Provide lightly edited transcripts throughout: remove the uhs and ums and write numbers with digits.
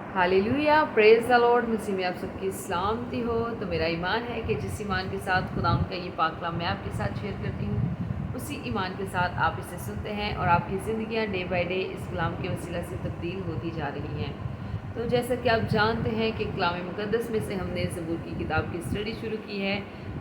Hallelujah, praise the lord. मसीह में आप सबकी सलामती हो। तो मेरा ईमान है कि जिस ईमान के साथ खुदाम का ये पाक कलाम मैं आपके साथ शेयर करती हूँ, उसी ईमान के साथ आप इसे सुनते हैं और आपकी ज़िंदगियाँ डे बाय डे इस कलाम के वसीला से तब्दील होती जा रही हैं। तो जैसा कि आप जानते हैं कि कलाम मुक़द्दस में से हमने ज़बूर की किताब की स्टडी शुरू की है,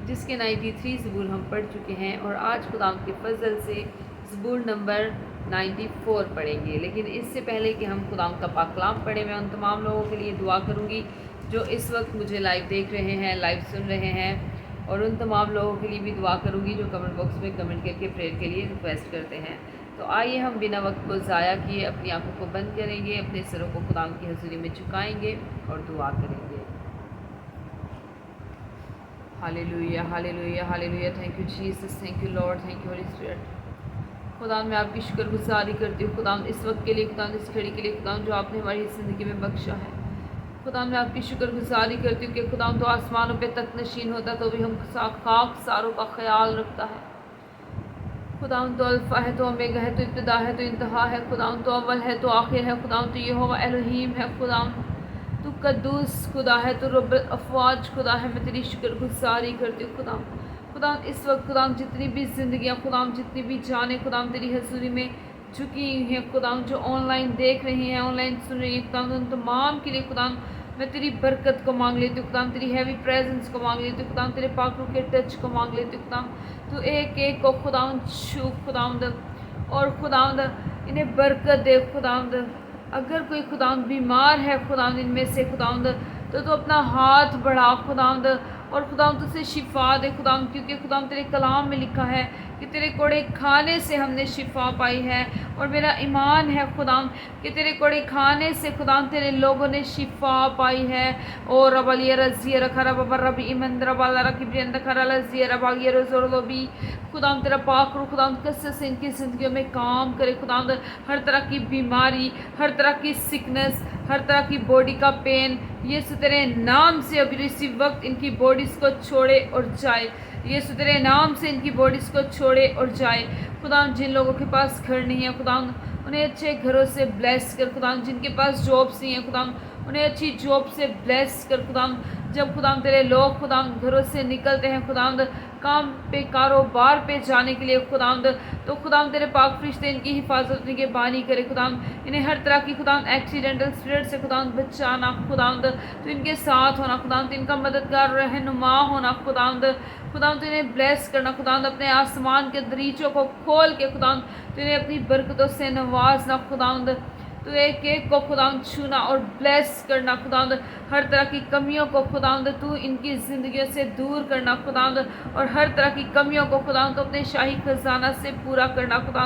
जिसके 93 ज़बूर हम पढ़ चुके हैं और आज खुदाम के फजल से ज़बूर नंबर 94 पढ़ेंगे। लेकिन इससे पहले कि हम खुदाम का पाक कलाम पढ़ें, मैं उन तमाम लोगों के लिए दुआ करूंगी जो इस वक्त मुझे लाइव देख रहे हैं, लाइव सुन रहे हैं, और उन तमाम लोगों के लिए भी दुआ करूंगी जो कमेंट बॉक्स में कमेंट करके प्रेयर के लिए रिक्वेस्ट करते हैं। तो आइए हम बिना वक्त को ज़ाया किए अपनी आंखों को बंद करेंगे, अपने सरों को खुदाम की हज़ूरी में झुकाएंगे और दुआ करेंगे। Hallelujah, hallelujah, hallelujah. Thank you Jesus, thank you Lord, thank you Holi spirit. खुदा मैं आपकी शुक्रगुजारी करती हूँ खुदा इस वक्त के लिए, खुदा इस घड़ी के लिए, खुदा जो आपने हमारी ज़िंदगी में बख्शा है। खुदा मैं आपकी शुक्रगुजारी करती हूँ कि खुदा तो आसमानों पे तक नशीन होता तो भी हम खाक सारों का ख्याल रखता है। खुदा तो अल्फ़ा है, तो ओमेगा है, तो इब्तिदा है, तो इंतहा है। खुदा तो अव्वल है, तो आखिर है। खुदा तो यहोवा एलोहीम है। खुदा तो कद्दूस खुदा है, तो रब्बुल अफ़वाज खुदा है। मैं तेरी शुक्रगुजारी करती हूँ खुदा इस वक्त खुदा जितनी भी ज़िंदगियाँ खुदा जितनी भी जाने खुदा तेरी हज़ूरी में झुकी हुई हैं, खुदा जो ऑनलाइन देख रही हैं, ऑनलाइन सुन रही हैं, खुदा उन तमाम के लिए खुदा मैं तेरी बरकत को मांग लेती हूँ खुदा, तेरी हैवी प्रेजेंस को मांग लेती हूँ खुदा, तेरे पाक रूह के टच को मांग लेती हूँ खुदा। तो एक एक को खुदा छू खुदा और खुदा इन्हें बरकत दे खुदा। अगर कोई खुदा बीमार है खुदा इनमें से खुदा तो अपना हाथ बढ़ा खुदा और खुदा तुझसे शिफा दे खुदा, क्योंकि खुदा तेरे कलाम में लिखा है कि तेरे कोड़े खाने से हमने शिफा पाई है। और मेरा ईमान है खुदा कि तेरे कोड़े खाने से खुदा तेरे लोगों ने शिफा पाई है। और रबलिया रजिया रखा रब रबी इमंद्र बाला रखी ब्रियंद खरा लजिया रबालिया रोजोर भी खुदा तेरा पाक रू खुदा कसरत से इनकी ज़िंदगियों में काम करे खुदा। हर तरह की बीमारी, हर तरह की सिकनेस, हर तरह की बॉडी का पेन, ये तेरे नाम से अभी इसी वक्त इनकी बॉडीज़ को छोड़े और जाए। ये तेरे नाम से इनकी बॉडीज़ को छोड़े और जाए खुदा। जिन लोगों के पास घर नहीं है खुदा उन्हें अच्छे घरों से ब्लेस कर खुदा। जिनके पास जॉब्स नहीं है खुदा उन्हें अच्छी जॉब से ब्लेस कर खुदा। जब खुदा तेरे लोग खुदा घरों से निकलते हैं खुदा काम पे, कारोबार पे जाने के लिए खुदा, तो खुदा तेरे पाक फरिश्ते इनकी हिफाजत निगहबानी करे खुदा। इन्हें हर तरह की खुदा एक्सीडेंटल स्पिरिट से खुदा बचाना खुदा, तो इनके साथ होना खुदा, इनका मददगार रहनुमा होना खुदा। तो इन्हें ब्लेस करना खुदा, अपने आसमान के दरीचों को खोल के खुदा तो इन्हें अपनी बरकतों से नवाजना खुदा। तो एक एक को खुदा छूना और ब्लेस करना खुदा। हर तरह की कमियों को खुदा तू इनकी ज़िंदगियों से दूर करना खुदा, और हर तरह की कमियों को खुदा तो अपने शाही खजाना से पूरा करना खुदा।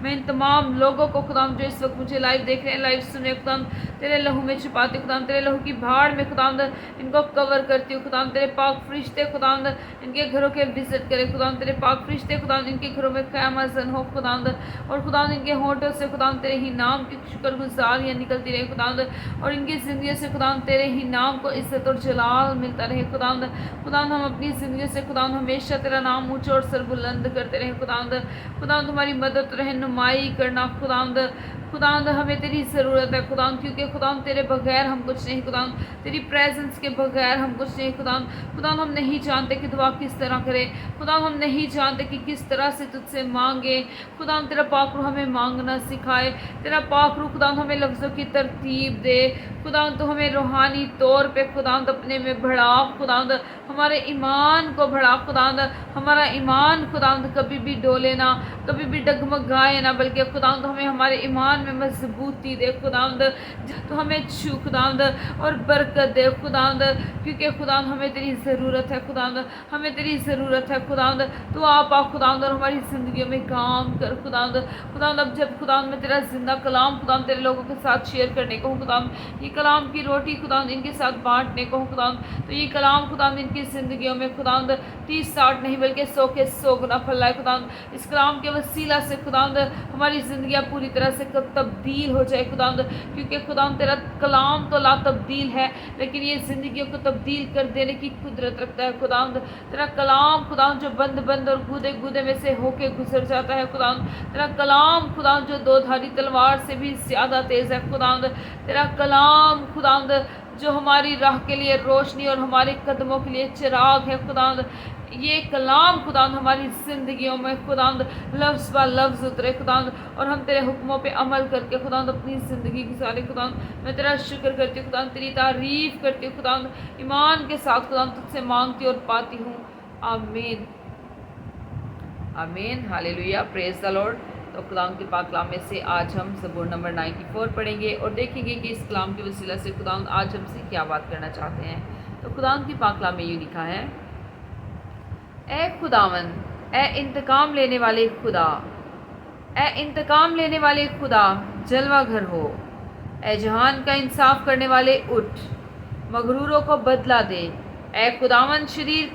मैं इन तमाम लोगों को खुदा जो इस वक्त मुझे लाइव देख रहे हैं, लाइव सुन रहे खुदा तेरे लहू में छुपाती खुदा, तेरे लहू की भाड़ में खुदा इनको कवर करती हूँ खुदा। तेरे पाक फरिश्ते खुदा इनके घरों के विजिट करे खुदा। तेरे पाक फरिश्ते खुदा इनके घरों में क़यामत हो खुदा, और खुदा इनके होठों से खुदा तेरे ही नाम की शुक्रगुजारियाँ निकलती रहे खुदा, और इनकी ज़िंदगी से खुदा तेरे ही नाम को इज्जत और जलाल मिलता रहे खुदा। हम अपनी ज़िंदगी से खुदा हमेशा तेरा नाम ऊँचा और सरबुलंद करते रहे खुदा तुम्हारी मदद रहनुमाई करना खुदा हमें तेरी ज़रूरत है खुदा, क्योंकि खुदा तेरे बगैर हम कुछ नहीं खुदा, तेरी प्रेजेंस के बगैर हम कुछ नहीं खुदा हम नहीं जानते कि दुआ किस तरह करें खुदा, हम नहीं जानते कि किस तरह से तुझसे मांगे खुदा। तेरा पाक रूह हमें मांगना सिखाए, तेरा पाक रूह खुदा हमें लफ्ज़ों की तरतीब दे खुदा। तो हमें रूहानी तौर पे खुदा अपने में बढ़ा खुदा, हमारे ईमान को बढ़ा खुदा। हमारा ईमान खुदा कभी भी डोले ना, कभी भी डगमगाए ना, बल्कि खुदा हमें हमारे ईमान में मजबूती दे खुदा। तो हमें छू खुदा और बरकत दे खुदा, क्योंकि खुदा हमें तेरी ज़रूरत है खुदा, हमें तेरी ज़रूरत है खुदा। तो आप खुदा और हमारी ज़िंदगी में काम कर खुदा। अब जब खुदा मैं तेरा जिंदा कलाम खुदा तेरे लोगों के साथ शेयर करने को हूँ खुदा, ये कलाम की रोटी खुदा इनके साथ बांटने को हूँ खुदा। तो ये कलाम खुदा इनकी ज़िंदगियों में खुदा 30-60 नहीं बल्कि 100 के 100 गुना फैलाए खुदा। इस कलाम के वसीला से खुदा हमारी ज़िंदगियाँ पूरी तरह से तब्दील हो जाए खुदा, क्योंकि खुदा تیرا کلام تو لا تبدیل ہے لیکن یہ زندگیوں کو تبدیل کر دینے کی قدرت رکھتا ہے خداوند. تیرا کلام خداوند جو بند اور گودے میں سے ہو کے گزر جاتا ہے خداوند. تیرا کلام خداوند جو دو دھاری تلوار سے بھی زیادہ تیز ہے خداوند. تیرا کلام خداوند جو ہماری راہ کے لیے روشنی اور ہمارے قدموں کے لیے چراغ ہے خداوند. یہ کلام خداوند ہماری زندگیوں میں خداوند لفظ با لفظ اترے خداوند اور ہم تیرے حکموں پہ عمل کر کے خداوند اپنی زندگی گزارے خداوند. میں تیرا شکر کرتی ہوں خداوند, تیری تعریف کرتی ہوں خداوند, ایمان کے ساتھ خداوند تجھ سے مانگتی اور پاتی ہوں. آمین آمین ہاللیلویہ, پریز دا لارڈ. تو خداوند کے پاک کلام میں سے آج ہم زبور نمبر 94 پڑھیں گے اور دیکھیں گے کہ اس کلام کے وسیلہ سے خداوند آج ہم سے کیا بات کرنا چاہتے ہیں. تو خداوند کے پاک کلام میں یوں لکھا ہے, اے خداوند, اے انتقام لینے والے خدا, اے انتقام لینے والے خدا جلوہ گھر ہو. اے جہان کا انصاف کرنے والے اٹھ, مغروروں کو بدلہ دے. اے خداوند, شریر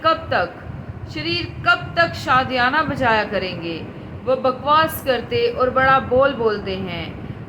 کب تک شادیانہ بجایا کریں گے؟ وہ بکواس کرتے اور بڑا بولتے ہیں,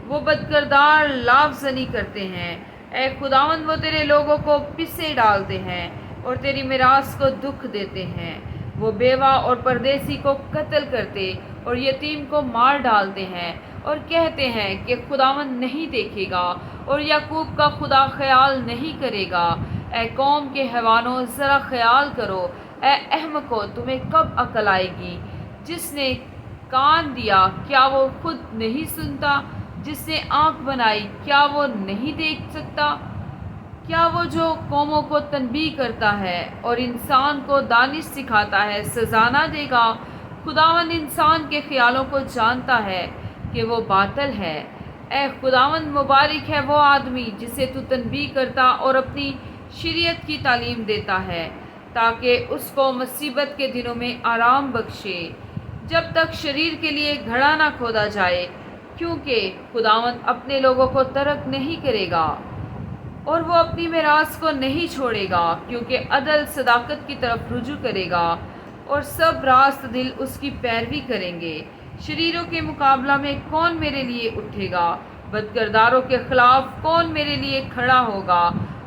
وہ بدکردار لافزنی کرتے ہیں. اے خداوند, وہ تیرے لوگوں کو پسے ڈالتے ہیں اور تیری میراث کو دکھ دیتے ہیں. وہ بیوہ اور پردیسی کو قتل کرتے اور یتیم کو مار ڈالتے ہیں اور کہتے ہیں کہ خداوند نہیں دیکھے گا اور یعقوب کا خدا خیال نہیں کرے گا. اے قوم کے حیوانوں, ذرا خیال کرو. اے احمقو, تمہیں کب عقل آئے گی؟ جس نے کان دیا کیا وہ خود نہیں سنتا؟ جس نے آنکھ بنائی کیا وہ نہیں دیکھ سکتا؟ کیا وہ جو قوموں کو تنبیہ کرتا ہے اور انسان کو دانش سکھاتا ہے سزا نہ دے گا؟ خداوند انسان کے خیالوں کو جانتا ہے کہ وہ باطل ہے. اے خداوند, مبارک ہے وہ آدمی جسے تو تنبیہ کرتا اور اپنی شریعت کی تعلیم دیتا ہے تاکہ اس کو مصیبت کے دنوں میں آرام بخشے, جب تک شریر کے لیے گھڑا نہ کھودا جائے. کیونکہ خداوند اپنے لوگوں کو ترک نہیں کرے گا اور وہ اپنی میراث کو نہیں چھوڑے گا, کیونکہ عدل صداقت کی طرف رجوع کرے گا اور سب راست دل اس کی پیروی کریں گے. شریروں کے مقابلہ میں کون میرے لیے اٹھے گا؟ بدکرداروں کے خلاف کون میرے لیے کھڑا ہوگا؟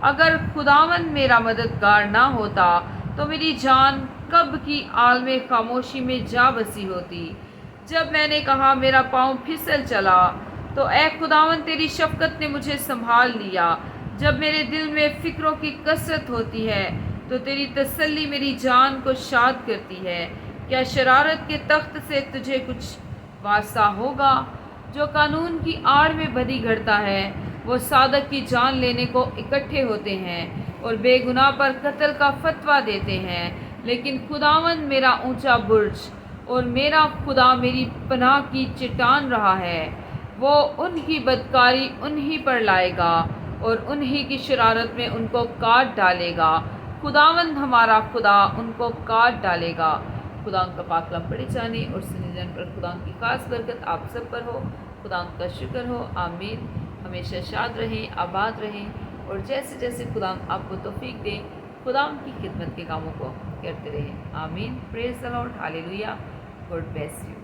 اگر خداوند میرا مددگار نہ ہوتا تو میری جان کب کی عالم خاموشی میں جا بسی ہوتی. جب میں نے کہا میرا پاؤں پھسل چلا, تو اے خداوند تیری شفقت نے مجھے سنبھال لیا. جب میرے دل میں فکروں کی کثرت ہوتی ہے تو تیری تسلی میری جان کو شاد کرتی ہے. کیا شرارت کے تخت سے تجھے کچھ واسطہ ہوگا؟ جو قانون کی آڑ میں بدی گھڑتا ہے وہ صادق کی جان لینے کو اکٹھے ہوتے ہیں اور بے گناہ پر قتل کا فتویٰ دیتے ہیں. لیکن خداوند میرا اونچا برج اور میرا خدا میری پناہ کی چٹان رہا ہے. وہ ان کی بدکاری انہی پر لائے گا اور انہی کی شرارت میں ان کو کاٹ ڈالے گا. خداوند ہمارا خدا ان کو کاٹ ڈالے گا. خدا ان کا پاک کلام پڑھے جانے اور سنے جانے پر خدا کی خاص برکت آپ سب پر ہو. خدا ان کا شکر ہو. آمین. ہمیشہ شاد رہیں, آباد رہیں اور جیسے جیسے خدا آپ کو توفیق دے خدا ان کی خدمت کے کاموں کو کرتے رہیں. آمین. Praise the lord. Hallelujah. God bless you.